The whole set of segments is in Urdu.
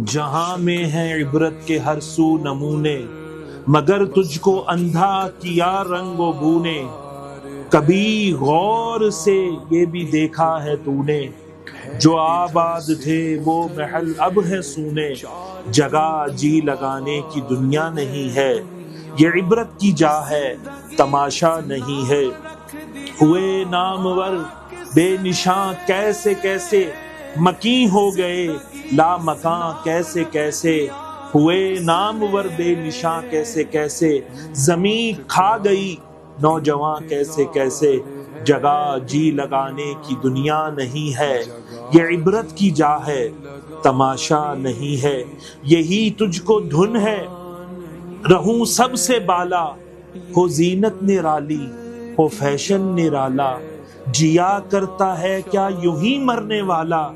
جہاں میں ہے عبرت کے ہر سو نمونے، مگر تجھ کو اندھا کیا رنگ و بو نے۔ کبھی غور سے یہ بھی دیکھا ہے تو نے، جو آباد تھے وہ محل اب ہے سونے۔ جگہ جی لگانے کی دنیا نہیں ہے، یہ عبرت کی جا ہے تماشا نہیں ہے۔ ہوئے نامور بے نشاں کیسے کیسے، مکیں ہو گئے لا مکاں کیسے کیسے۔ ہوئے نامور بے نشاں کیسے کیسے، زمین کھا گئی نوجوان کیسے کیسے۔ جگہ جی لگانے کی دنیا نہیں ہے، یہ عبرت کی جا ہے تماشا نہیں ہے۔ یہی تجھ کو دھن ہے رہوں سب سے بالا، ہو زینت نرالی ہو فیشن نرالا۔ جیا کرتا ہے کیا یوں ہی مرنے والا،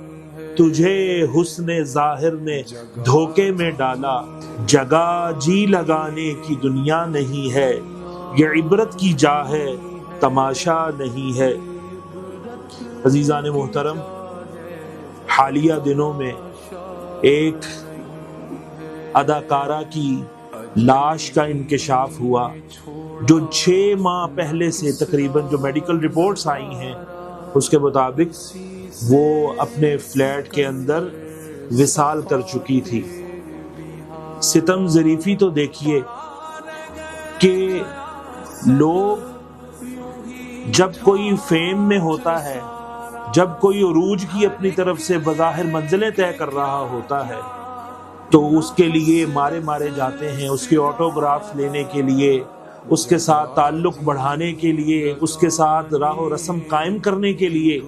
تجھے حسن ظاہر نے دھوکے میں ڈالا۔ جگہ جی لگانے کی دنیا نہیں ہے، یہ عبرت کی جا ہے تماشا نہیں ہے۔ عزیزان محترم، حالیہ دنوں میں ایک اداکارہ کی لاش کا انکشاف ہوا، جو 6 ماہ پہلے سے تقریباً جو میڈیکل رپورٹس آئی ہیں اس کے مطابق وہ اپنے فلیٹ کے اندر وصال کر چکی تھی۔ ستم ظریفی تو دیکھیے کہ لوگ جب کوئی فیم میں ہوتا ہے، جب کوئی عروج کی اپنی طرف سے بظاہر منزلیں طے کر رہا ہوتا ہے تو اس کے لیے مارے جاتے ہیں، اس کے آٹوگراف لینے کے لیے، اس کے ساتھ تعلق بڑھانے کے لیے، اس کے ساتھ راہ و رسم قائم کرنے کے لیے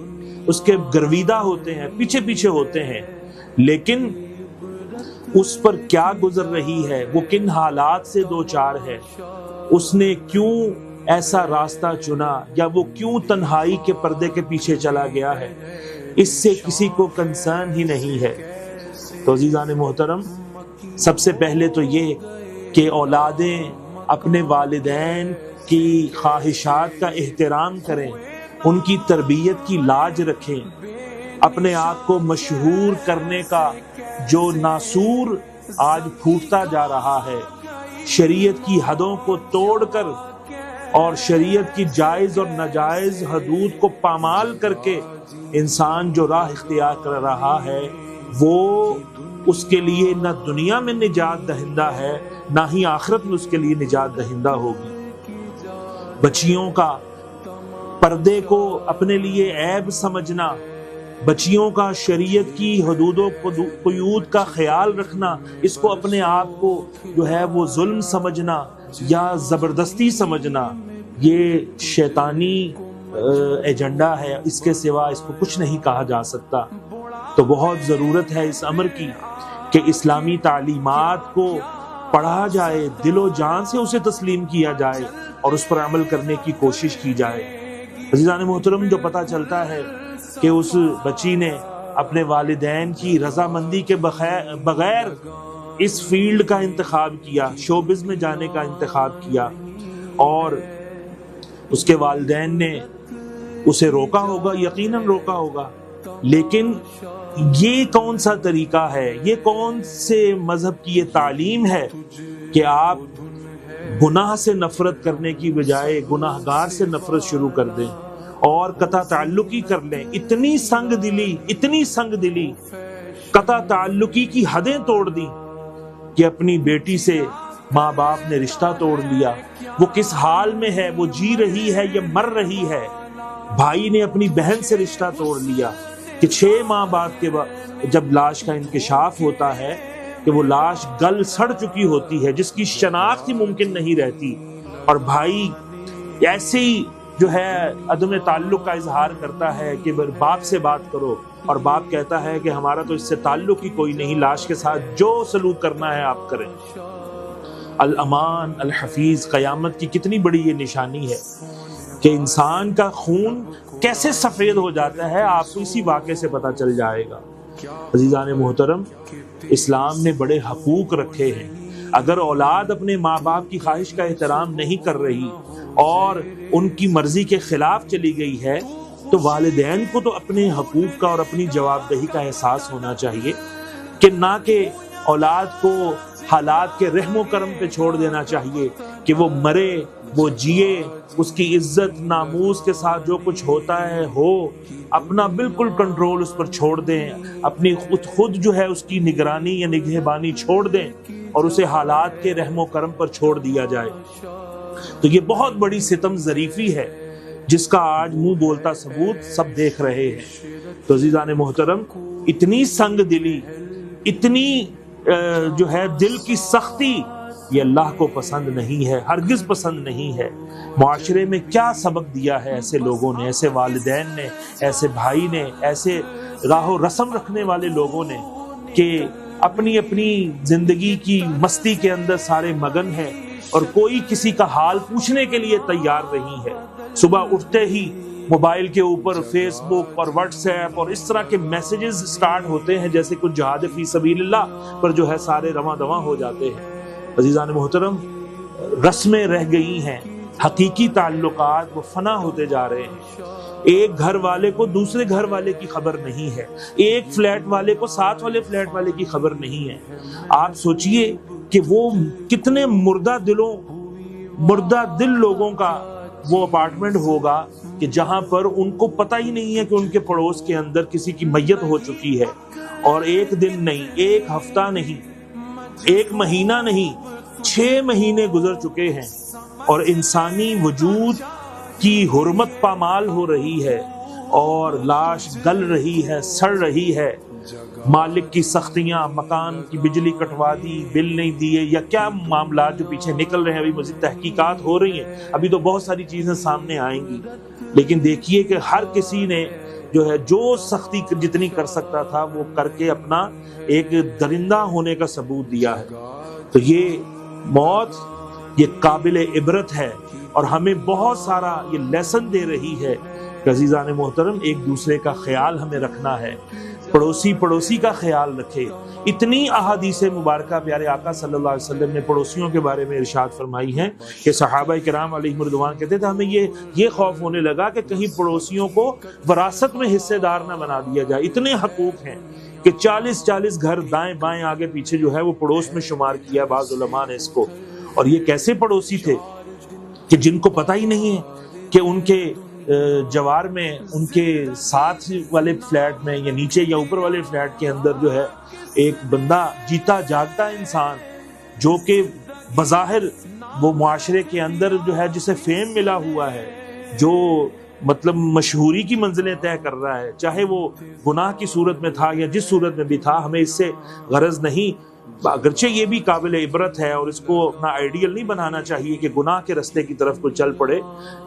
اس کے گرویدہ ہوتے ہیں، پیچھے ہوتے ہیں۔ لیکن اس پر کیا گزر رہی ہے، وہ کن حالات سے دوچار ہے، اس نے کیوں ایسا راستہ چنا، یا وہ کیوں تنہائی کے پردے کے پیچھے چلا گیا ہے، اس سے کسی کو کنسرن ہی نہیں ہے۔ تو عزیزان محترم، سب سے پہلے تو یہ کہ اولادیں اپنے والدین کی خواہشات کا احترام کریں، ان کی تربیت کی لاج رکھیں۔ اپنے آپ کو مشہور کرنے کا جو ناسور آج پھوٹتا جا رہا ہے، شریعت کی حدوں کو توڑ کر اور شریعت کی جائز اور ناجائز حدود کو پامال کر کے انسان جو راہ اختیار کر رہا ہے، وہ اس کے لیے نہ دنیا میں نجات دہندہ ہے، نہ ہی آخرت میں اس کے لیے نجات دہندہ ہوگی۔ بچیوں کا پردے کو اپنے لیے عیب سمجھنا، بچیوں کا شریعت کی حدود و قیود کا خیال رکھنا، اس کو اپنے آپ کو جو ہے وہ ظلم سمجھنا یا زبردستی سمجھنا، یہ شیطانی ایجنڈا ہے، اس کے سوا اس کو کچھ نہیں کہا جا سکتا۔ تو بہت ضرورت ہے اس امر کی کہ اسلامی تعلیمات کو پڑھا جائے، دل و جان سے اسے تسلیم کیا جائے اور اس پر عمل کرنے کی کوشش کی جائے۔ عزیزان محترم، جو پتہ چلتا ہے کہ اس بچی نے اپنے والدین کی رضامندی کے بغیر اس فیلڈ کا انتخاب کیا، شوبز میں جانے کا انتخاب کیا، اور اس کے والدین نے اسے روکا ہوگا، یقیناً روکا ہوگا، لیکن یہ کون سا طریقہ ہے، یہ کون سے مذہب کی یہ تعلیم ہے کہ آپ گناہ سے نفرت کرنے کی بجائے گناہ گار سے نفرت شروع کر دیں اور قطع تعلقی کر لیں۔ اتنی سنگ دلی قطع تعلقی کی حدیں توڑ دیں کہ اپنی بیٹی سے ماں باپ نے رشتہ توڑ لیا۔ وہ کس حال میں ہے، وہ جی رہی ہے یا مر رہی ہے۔ بھائی نے اپنی بہن سے رشتہ توڑ لیا کہ 6 ماہ بعد کے بعد جب لاش کا انکشاف ہوتا ہے کہ وہ لاش گل سڑ چکی ہوتی ہے، جس کی شناخت ہی ممکن نہیں رہتی، اور بھائی ایسے ہی جو ہے عدم تعلق کا اظہار کرتا ہے کہ باپ سے بات کرو، اور باپ کہتا ہے کہ ہمارا تو اس سے تعلق ہی کوئی نہیں، لاش کے ساتھ جو سلوک کرنا ہے آپ کریں۔ الامان الحفیظ، قیامت کی کتنی بڑی یہ نشانی ہے کہ انسان کا خون کیسے سفید ہو جاتا ہے، آپ کو اسی واقعے سے پتہ چل جائے گا۔ عزیزان محترم، اسلام نے بڑے حقوق رکھے ہیں۔ اگر اولاد اپنے ماں باپ کی خواہش کا احترام نہیں کر رہی اور ان کی مرضی کے خلاف چلی گئی ہے تو والدین کو تو اپنے حقوق کا اور اپنی جواب دہی کا احساس ہونا چاہیے کہ نہ کہ اولاد کو حالات کے رحم و کرم پہ چھوڑ دینا چاہیے کہ وہ مرے وہ جیے، اس کی عزت ناموس کے ساتھ جو کچھ ہوتا ہے ہو، اپنا بالکل کنٹرول اس پر چھوڑ دیں، اپنی خود جو ہے اس کی نگرانی یا نگہبانی چھوڑ دیں اور اسے حالات کے رحم و کرم پر چھوڑ دیا جائے۔ تو یہ بہت بڑی ستم ظریفی ہے جس کا آج منہ بولتا ثبوت سب دیکھ رہے ہیں۔ تو عزیزان محترم، اتنی سنگ دلی، اتنی جو ہے دل کی سختی، یہ اللہ کو پسند نہیں ہے، ہرگز پسند نہیں ہے۔ معاشرے میں کیا سبق دیا ہے ایسے لوگوں نے، ایسے والدین نے، ایسے بھائی نے، ایسے راہ و رسم رکھنے والے لوگوں نے کہ اپنی اپنی زندگی کی مستی کے اندر سارے مگن ہیں اور کوئی کسی کا حال پوچھنے کے لیے تیار نہیں ہے۔ صبح اٹھتے ہی موبائل کے اوپر فیس بک اور واٹس ایپ اور اس طرح کے میسیجز سٹارٹ ہوتے ہیں جیسے کچھ جہاد فی سبیل اللہ پر جو ہے سارے رواں دواں ہو جاتے ہیں۔ عزیزان محترم، رسمیں رہ گئی ہیں، حقیقی تعلقات وہ فنا ہوتے جا رہے ہیں۔ ایک گھر والے کو دوسرے گھر والے کی خبر نہیں ہے، ایک فلیٹ والے کو ساتھ والے فلیٹ والے کی خبر نہیں ہے۔ آپ سوچئے کہ وہ کتنے مردہ دل لوگوں کا وہ اپارٹمنٹ ہوگا کہ جہاں پر ان کو پتہ ہی نہیں ہے کہ ان کے پڑوس کے اندر کسی کی میت ہو چکی ہے، اور ایک دن نہیں، ایک ہفتہ نہیں، ایک مہینہ نہیں، 6 مہینے گزر چکے ہیں اور انسانی وجود کی حرمت پامال ہو رہی ہے اور لاش گل رہی ہے، سڑ رہی ہے۔ مالک کی سختیاں، مکان کی بجلی کٹوا دی، بل نہیں دیے، یا کیا معاملات جو پیچھے نکل رہے ہیں، ابھی مزید تحقیقات ہو رہی ہیں، ابھی تو بہت ساری چیزیں سامنے آئیں گی، لیکن دیکھیے کہ ہر کسی نے جو ہے جو سختی جتنی کر سکتا تھا وہ کر کے اپنا ایک درندہ ہونے کا ثبوت دیا ہے۔ تو یہ موت یہ قابل عبرت ہے اور ہمیں بہت سارا یہ لیسن دے رہی ہے کہ عزیزان محترم، ایک دوسرے کا خیال ہمیں رکھنا ہے، پڑوسی کا خیال رکھے۔ اتنی احادیث مبارکہ پیارے آقا صلی اللہ علیہ وسلم نے پڑوسیوں کے بارے میں ارشاد فرمائی ہیں کہ صحابہ کرام علیہم رضوان کہتے تھے ہمیں یہ خوف ہونے لگا کہ کہیں پڑوسیوں کو وراثت میں حصے دار نہ بنا دیا جائے۔ اتنے حقوق ہیں کہ 40 گھر دائیں بائیں آگے پیچھے جو ہے وہ پڑوس میں شمار کیا بعض علماء نے اس کو۔ اور یہ کیسے پڑوسی تھے کہ جن کو پتہ ہی نہیں ہے کہ ان کے جوار میں، ان کے ساتھ والے فلیٹ میں یا نیچے یا اوپر والے فلیٹ کے اندر جو ہے ایک بندہ جیتا جاگتا انسان جو کہ بظاہر وہ معاشرے کے اندر جو ہے جسے فیم ملا ہوا ہے، جو مطلب مشہوری کی منزلیں طے کر رہا ہے، چاہے وہ گناہ کی صورت میں تھا یا جس صورت میں بھی تھا، ہمیں اس سے غرض نہیں، اگرچہ یہ بھی قابل عبرت ہے اور اس کو اپنا آئیڈیل نہیں بنانا چاہیے کہ گناہ کے رستے کی طرف کوئی چل پڑے۔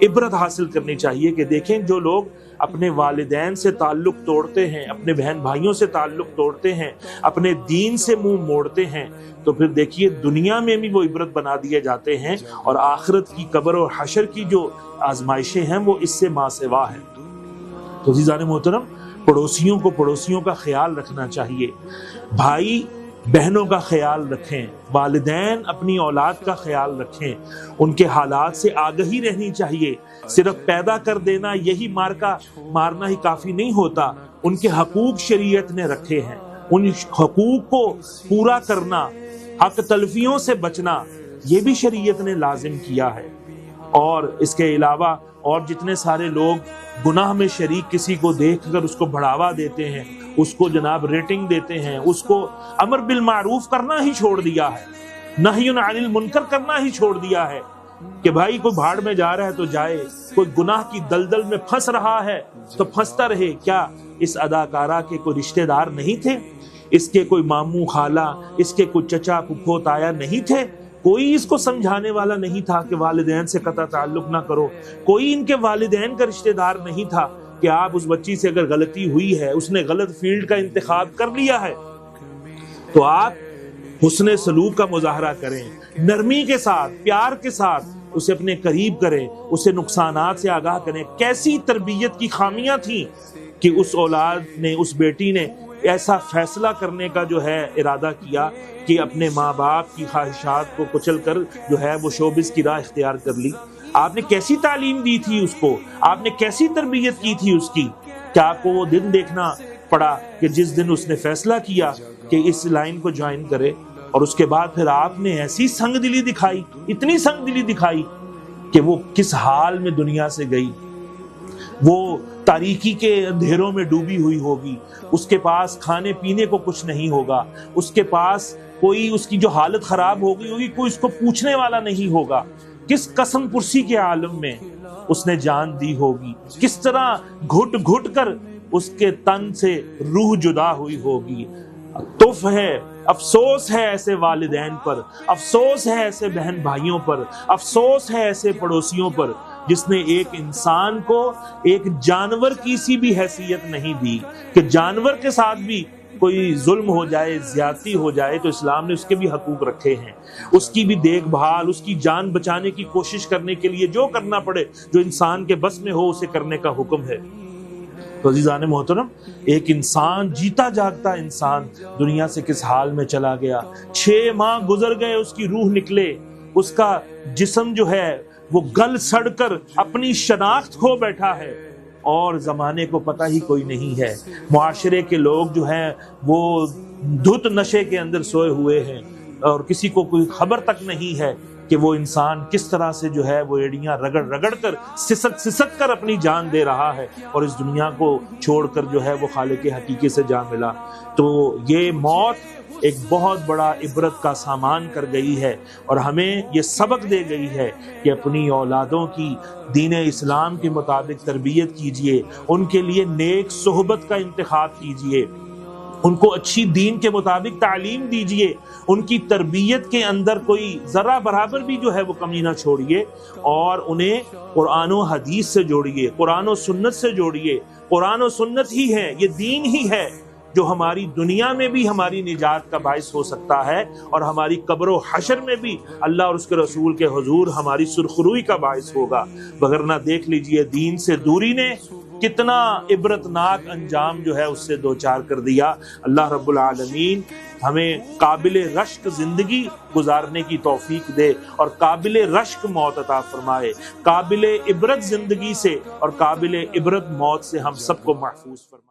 عبرت حاصل کرنی چاہیے کہ دیکھیں جو لوگ اپنے والدین سے تعلق توڑتے ہیں، اپنے بہن بھائیوں سے تعلق توڑتے ہیں، اپنے دین سے منہ موڑتے ہیں، تو پھر دیکھیے دنیا میں بھی وہ عبرت بنا دیے جاتے ہیں اور آخرت کی قبر اور حشر کی جو آزمائشیں ہیں وہ اس سے ماسوا ہیں۔ تو عزیزان محترم، پڑوسیوں کا خیال رکھنا چاہیے، بھائی بہنوں کا خیال رکھیں، والدین اپنی اولاد کا خیال رکھیں، ان کے حالات سے آگہی رہنی چاہیے۔ صرف پیدا کر دینا، یہی مارنا ہی کافی نہیں ہوتا، ان کے حقوق شریعت نے رکھے ہیں، ان حقوق کو پورا کرنا، حق تلفیوں سے بچنا، یہ بھی شریعت نے لازم کیا ہے۔ اور اس کے علاوہ اور جتنے سارے لوگ گناہ میں شریک کسی کو دیکھ کر اس کو بڑھاوا دیتے ہیں، اس کو جناب ریٹنگ دیتے ہیں، اس کو امر بالمعروف کرنا ہی چھوڑ دیا ہے، نہی عن المنکر کرنا ہی چھوڑ دیا ہے کہ بھائی کوئی بھاڑ میں جا رہا ہے تو جائے، کوئی گناہ کی دلدل میں پھنس رہا ہے تو پھنستا رہے۔ کیا اس اداکارہ کے کوئی رشتہ دار نہیں تھے؟ اس کے کوئی ماموں خالہ، اس کے کوئی چچا پھپھو تایا نہیں تھے؟ کوئی اس کو سمجھانے والا نہیں تھا کہ والدین سے قطع تعلق نہ کرو؟ کوئی ان کے والدین کا رشتہ دار نہیں تھا کہ آپ اس بچی سے اگر غلطی ہوئی ہے، اس نے غلط فیلڈ کا انتخاب کر لیا ہے تو آپ حسن سلوک کا مظاہرہ کریں، نرمی کے ساتھ، پیار کے ساتھ اسے اپنے قریب کریں، اسے نقصانات سے آگاہ کریں۔ کیسی تربیت کی خامیاں تھیں کہ اس اولاد نے، اس بیٹی نے ایسا فیصلہ کرنے کا جو ہے ارادہ کیا کہ اپنے ماں باپ کی خواہشات کو کچل کر جو ہے وہ شوبز کی راہ اختیار کر لی۔ آپ نے کیسی تعلیم دی تھی اس کو، آپ نے کیسی تربیت کی تھی اس کی؟ کیا آپ کو وہ دن دیکھنا پڑا کہ جس دن اس نے فیصلہ کیا کہ اس لائن کو جوائن کرے، اور اس کے بعد پھر آپ نے ایسی سنگ دلی دکھائی، اتنی سنگ دلی دکھائی کہ وہ کس حال میں دنیا سے گئی، وہ تاریکی کے اندھیروں میں ڈوبی ہوئی ہوگی، اس کے پاس کھانے پینے کو کچھ نہیں ہوگا، اس کے پاس کوئی، اس کی جو حالت خراب ہو گئی ہوگی کوئی اس کو پوچھنے والا نہیں ہوگا، کس قسم پرسی کے عالم میں اس نے جان دی ہوگی، کس طرح گھٹ گھٹ کر اس کے تن سے روح جدا ہوئی ہوگی۔ تف ہے، افسوس ہے ایسے والدین پر، افسوس ہے ایسے بہن بھائیوں پر، افسوس ہے ایسے پڑوسیوں پر جس نے ایک انسان کو ایک جانور کی سی بھی حیثیت نہیں دی کہ جانور کے ساتھ بھی کوئی ظلم ہو جائے، زیادتی ہو جائے تو اسلام نے اس کے بھی حقوق رکھے ہیں، اس کی بھی دیکھ بھال، اس کی جان بچانے کی کوشش کرنے کے لیے جو کرنا پڑے، جو انسان کے بس میں ہو اسے کرنے کا حکم ہے۔ تو عزیزان محترم، ایک انسان، جیتا جاگتا انسان دنیا سے کس حال میں چلا گیا، 6 ماہ گزر گئے، اس کی روح نکلے، اس کا جسم جو ہے وہ گل سڑ کر اپنی شناخت کھو بیٹھا ہے، اور زمانے کو پتہ ہی کوئی نہیں ہے، معاشرے کے لوگ جو ہیں وہ دھت نشے کے اندر سوئے ہوئے ہیں، اور کسی کو کوئی خبر تک نہیں ہے کہ وہ انسان کس طرح سے جو ہے وہ ایڑیاں رگڑ رگڑ کر، سسک کر اپنی جان دے رہا ہے، اور اس دنیا کو چھوڑ کر جو ہے وہ خالق حقیقی سے جا ملا۔ تو یہ موت ایک بہت بڑا عبرت کا سامان کر گئی ہے، اور ہمیں یہ سبق دے گئی ہے کہ اپنی اولادوں کی دین اسلام کے مطابق تربیت کیجئے، ان کے لیے نیک صحبت کا انتخاب کیجئے، ان کو اچھی دین کے مطابق تعلیم دیجئے، ان کی تربیت کے اندر کوئی ذرہ برابر بھی جو ہے وہ کمی نہ چھوڑیے، اور انہیں قرآن و حدیث سے جوڑیے، قرآن و سنت سے جوڑیے۔ قرآن و سنت ہی ہے، یہ دین ہی ہے جو ہماری دنیا میں بھی ہماری نجات کا باعث ہو سکتا ہے، اور ہماری قبر و حشر میں بھی اللہ اور اس کے رسول کے حضور ہماری سرخروئی کا باعث ہوگا۔ وگرنہ دیکھ لیجئے دین سے دوری نے کتنا عبرتناک انجام جو ہے اس سے دوچار کر دیا۔ اللہ رب العالمین ہمیں قابل رشک زندگی گزارنے کی توفیق دے، اور قابل رشک موت عطا فرمائے، قابل عبرت زندگی سے اور قابل عبرت موت سے ہم سب کو محفوظ فرمائے۔